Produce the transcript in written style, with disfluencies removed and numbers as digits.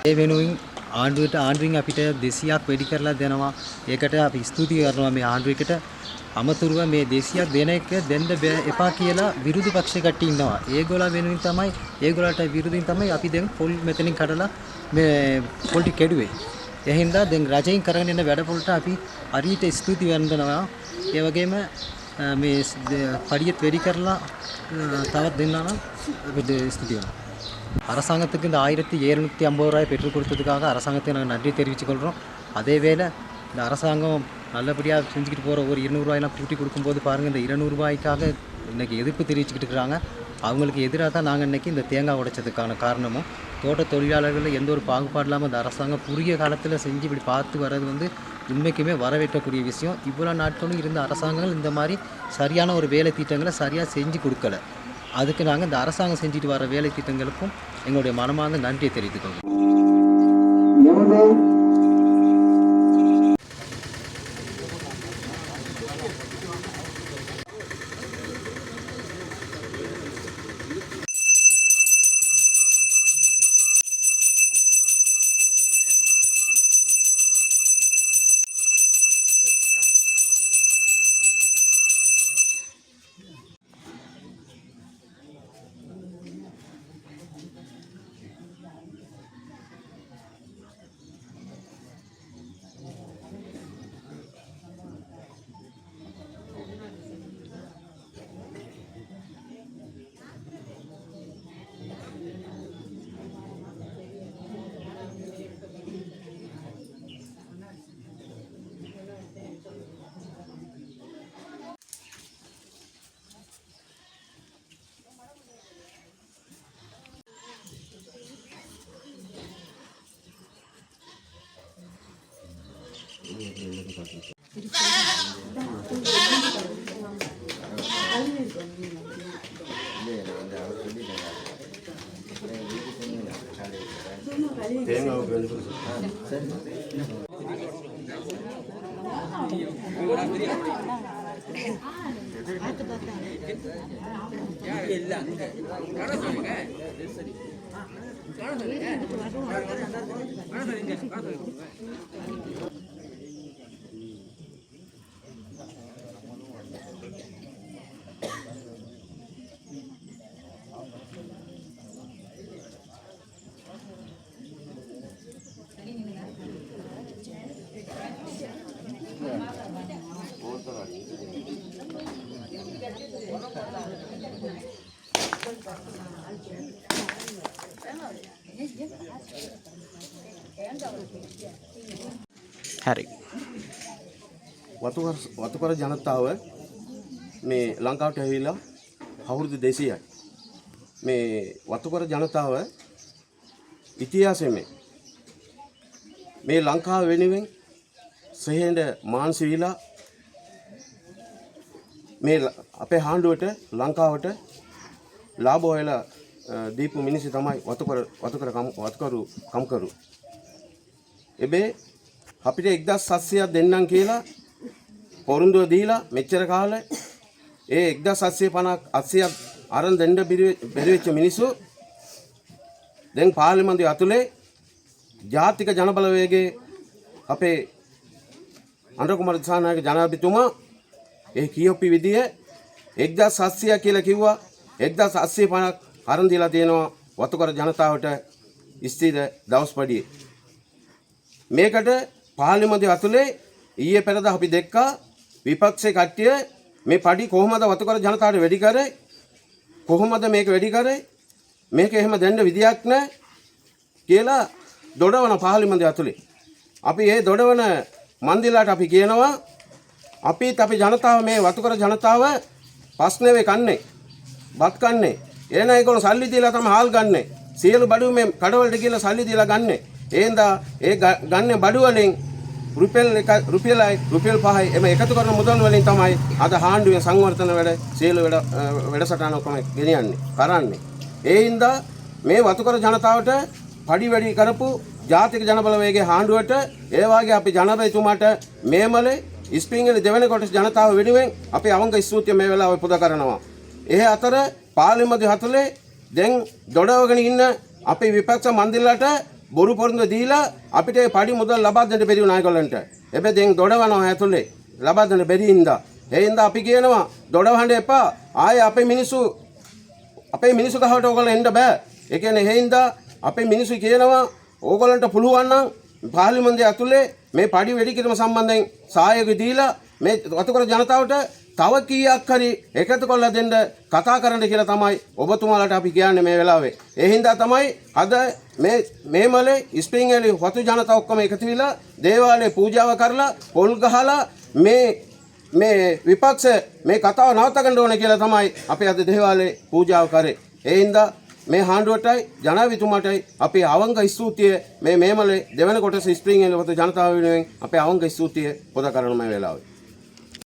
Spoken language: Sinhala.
ඒ වෙනුවෙන් ආණ්ඩුවෙන් අපිට 200ක් වැඩි කරලා දෙනවා. ඒකට අපි ස්තුති කරනවා මේ ආණ්ඩුවකට. අමතුරුව මේ 200ක් දෙන එක දෙන්න එපා කියලා විරුද්ධ පක්ෂ කට්ටිය ඉන්නවා. ඒගොල්ලන්ට විරුද්ධින් තමයි අපි දැන් පොල් මෙතනින් කඩලා මේ පොල් ටික කැඩුවේ. ඒ හින්දා දැන් රජයෙන් කරගෙන යන වැඩපොළට අපි හරියට ස්තුති වෙනවා. ඒ වගේම මේ පඩියත් වැඩි කරලා தவறு தின்னானா இது ஸ்துதியோம் அரசாங்கத்துக்கு இந்த 1750 ரூபாய் பெற்றுக் கொடுத்ததுக்காக அரசாங்கத்தை நாங்கள் நன்றி தெரிவித்துக்கொள்கிறோம். அதே வேளை இந்த அரசாங்கம் நல்லபடியாக செஞ்சுக்கிட்டு போகிற ஒரு 200 ரூபாயெல்லாம் கூட்டி கொடுக்கும்போது பாருங்கள் இந்த 200 ரூபாய்க்காக இன்றைக்கி எதிர்ப்பு தெரிவிச்சுக்கிட்டு இருக்கிறாங்க. அவங்களுக்கு எதிராக தான் நாங்கள் இன்றைக்கி இந்த தேங்காய் உடைச்சதுக்கான காரணமும் தோட்ட தொழிலாளர்களில் எந்த ஒரு பாகுபாடு இல்லாமல் இந்த அரசாங்கம் குறுகிய காலத்தில் செஞ்சு இப்படி பார்த்து வர்றது உண்மைக்குமே வரவேற்கக்கூடிய விஷயம். இவ்வளோ நாட்களும் இருந்த அரசாங்கங்கள் இந்த மாதிரி சரியான ஒரு வேலை திட்டங்களை சரியாக செஞ்சு கொடுக்கல. அதுக்கு நாங்கள் இந்த அரசாங்கம் செஞ்சுட்டு வர வேலை திட்டங்களுக்கும் எங்களுடைய மனமார்ந்த நன்றியை தெரிவித்துக்கொள்கிறோம். හරි වතුකර ජනතාව මේ ලංකාවට ඇවිල්ලා අවුරුදු 200යි මේ වතුකර ජනතාව ඉතිහාසයේ මේ ලංකාව වෙනුවෙන් සෙහෙඳ මාන්සි විලා මේ අපේ ආණ්ඩුවට ලංකාවට ලාභ හොයලා දීපු මිනිස්සු තමයි වතුකරු කම්කරු. එබේ අපිට 1700ක් දෙන්නම් කියලා පොරොන්දුව දීලා මෙච්චර කාලේ ඒ 1750ක් අරන් දෙන්න බැරි වෙච්ච මිනිස්සු දැන් පාර්ලිමේන්තුව ඇතුලේ ජාතික ජනබලවේගයේ අපේ අනුර කුමාර දිසානායක ජනාධිපතිතුමා ඒ කියොප්පි විදිය 1700 කියලා කිව්වා 1750ක් අරන් දීලා තියෙනවා වතුකර ජනතාවට ස්ථිර දවස්පඩියේ. මේකට පාර්ලිමේන්තුව ඇතුලේ ඊයේ පෙරද අපි දැක්කා විපක්ෂයේ කට්ටිය මේ පඩි කොහොමද වතුකර ජනතාවට වැඩි කරේ කොහොමද මේක වැඩි කරේ මේක එහෙම දෙන්න විදියක් නැහැ කියලා දොඩවන පාර්ලිමේන්තුව ඇතුලේ. අපි මේ දොඩවන මන්දිලාට අපි කියනවා අපිත් අපි ජනතාව මේ වතුකර ජනතාව ප්‍රශ්නේ වේ කන්නේ බත් කන්නේ එන ඒගොල්ලෝ සල්ලි දීලා තමයි හාල් ගන්නෙ සියලු බඩු මේ කඩවලට කියලා සල්ලි දීලා ගන්නෙ එහෙන්දා ඒ ගන්න බඩු වලින් රුපියල් 5යි එම එකතු කරන මුදල් වලින් තමයි අද ආණ්ඩුවේ සංවර්ධන වැඩ සියලු වැඩසටහන ඔක්කොම ගෙනියන්නේ කරන්නේ. ඒ හින්දා මේ වතුකර ජනතාවට පඩි වැඩි කරපු ජාතික ජනබලවේගයේ ආණ්ඩුවට ඒ වාගේ අපි ජනබලතුමාට මේමලේ ඉස්පිංගලේ දෙවන කොටස් ජනතාව වෙනුවෙන් අපි අවංක ස්තුතිය මේ වෙලාවේ පුද කරනවා. ඒ අතර පාර්ලිමේන්තුව ඇතුලේ දැන් දොඩවගෙන ඉන්න අපේ විපක්ෂ මන්දිරලට බොරු පොරොන්දු දීලා අපිට ඒ පඩි මුදල් ලබා දෙන්න බැරි වුණා ඒගොල්ලන්ට. හැබැයි දැන් දොඩවනවා ඇතුලේ ලබා දෙන්න බැරි හින්දා. ඒ හින්දා අපි කියනවා දොඩවන්න එපා. ආයේ අපේ මිනිස්සු ගහවට ඕගොල්ලෝ එන්න බෑ. ඒ කියන්නේ ඒ හින්දා අපේ මිනිස්සු කියනවා ඕගොල්ලන්ට පුළුවන් නම් පාර්ලිමේන්තුවේ ඇතුලේ මේ පඩි වැඩි කිරීම සම්බන්ධයෙන් සහායක දීලා මේ වතුකර ජනතාවට තව කීයක් හරි එකතු කරලා දෙන්න කතා කරන්න කියලා තමයි ඔබතුමාලාට අපි කියන්නේ මේ වෙලාවේ. ඒ හින්දා තමයි අද මේ මලේ ස්ප්‍රින්ග් ඇලි වතු ජනතාව ඔක්කොම එකතු වෙලා දේවාලේ පූජාව කරලා පොල් ගහලා මේ විපක්ෂ මේ කතාව නවත්ත ගන්න ඕනේ කියලා තමයි අපි අද දේවාලේ පූජාව කරේ. ඒ හින්දා මේ හාණ්ඩුවටයි ජනාධිපතිතුමාටයි අපි අවංක ස්තුතිය මේ මලේ දෙවන කොටස ස්ප්‍රින්ග් ඇලි වතු ජනතාව වෙනුවෙන් අපි අවංක ස්තුතිය පොද කරන මේ වෙලාවේ.